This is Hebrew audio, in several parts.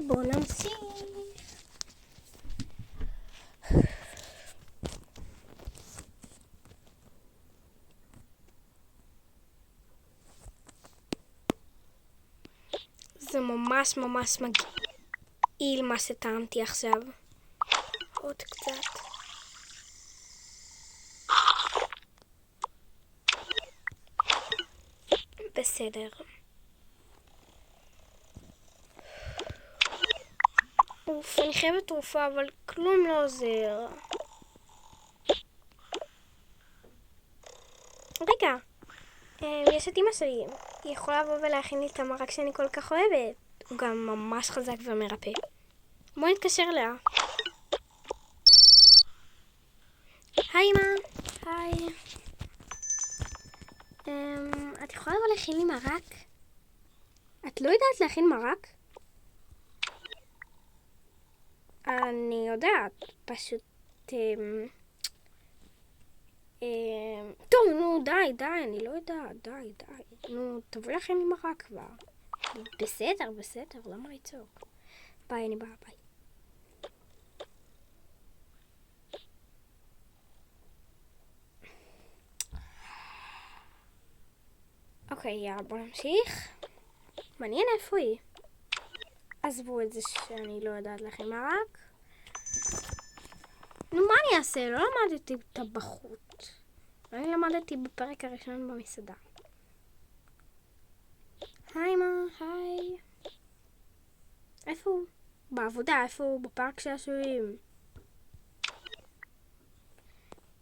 בואו נמשיך. זה ממש מגעיל מה שטעמתי עכשיו. עוד קצת. בסדר. אוף, אני חייבת תרופה, אבל כלום לא עוזר. רגע, יש את אמא שלי. היא יכולה לבוא ולהכין לי את המרק שאני כל כך אוהבת. הוא גם ממש חזק ומרפא. בואי נתקשר אליה. היי אמא. היי. את יכולה לבוא להכין לי מרק? את לא יודעת להכין מרק? אני יודעת, פשוט... טוב, נו, די, אני לא יודעת, די. נו, תבואי להכין לי מרק כבר. בסדר, למה לצעוק? ביי, אני באה, ביי. אוקיי, יאללה, בוא נמשיך. מעניין איפה היא. עזבו את זה שאני לא יודעת להכין מרק. נו, מה אני אעשה? לא למדתי טבחות. אני למדתי בפרק הראשון במסעדה. היי אמא, היי. איפה הוא? בעבודה, איפה הוא? בפארק שעשועים.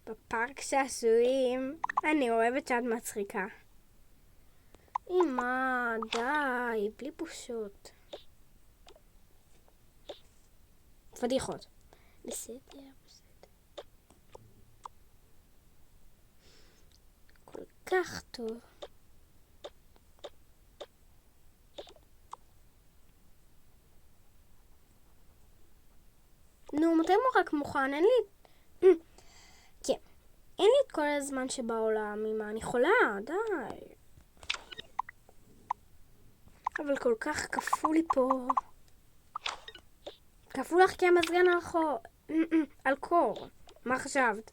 בפארק שעשועים. אני אוהבת שאת מצחיקה. אמא, די, בלי בושות. פדיחות. בסדר. כל כך טוב. נו, מתי מורק מוכן? אין לי... כן. אין לי את כל הזמן שבעולם, אמא. אני חולה, די. אבל כל כך קפוא לי פה. קפוא לך כי המזגן על קור. מה חשבת?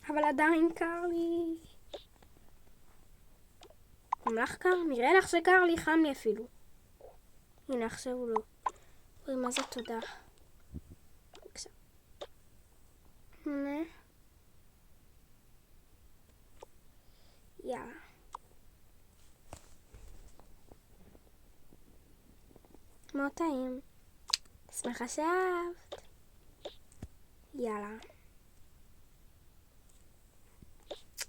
אבל עדיין קר לי. גם לך קר? נראה לך שקר לי, חם לי אפילו. הנה, עכשיו הוא לא. אוי, מה זה תודה. בבקשה. הנה. יאללה. מאוד טעים. שמחה שאהבת. יאללה.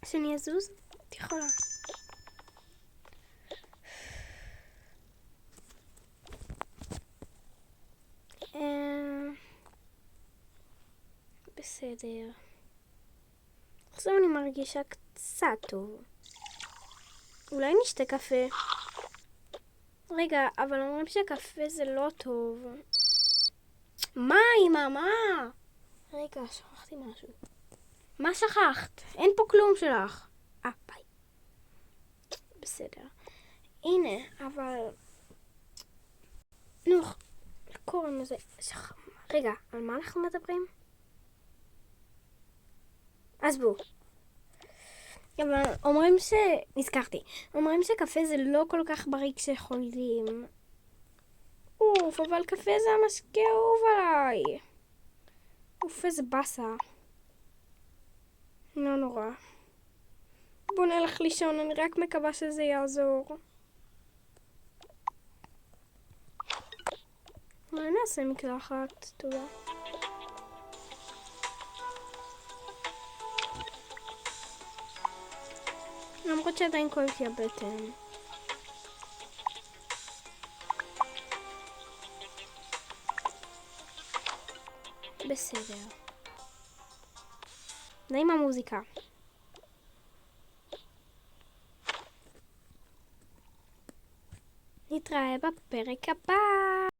שאני אזוז? את יכולה. בסדר. עכשיו אני מרגישה קצת טוב. אולי נשתה קפה. רגע, אבל אומרים שקפה זה לא טוב. מה, אמא? מה? רגע, שכחתי משהו. מה שכחת? אין פה כלום שלך. ביי. בסדר. הנה, אבל... נו, קוראים לזה... רגע, על מה אנחנו מדברים? אז בואו. אבל אומרים נזכרתי. אומרים שקפה זה לא כל כך בריא כשחולים. אוף, אבל קפה זה המשקה אהוב עליי. אוף, איזה בסה. לא נורא. בוא נלך לישון, אני רק מקווה שזה יעזור. אולי נעשה מקלחת, תודה. למרות שעדיין כואבת לי הבטן. בסדר. די עם המוזיקה. נתראה בפרק הבא.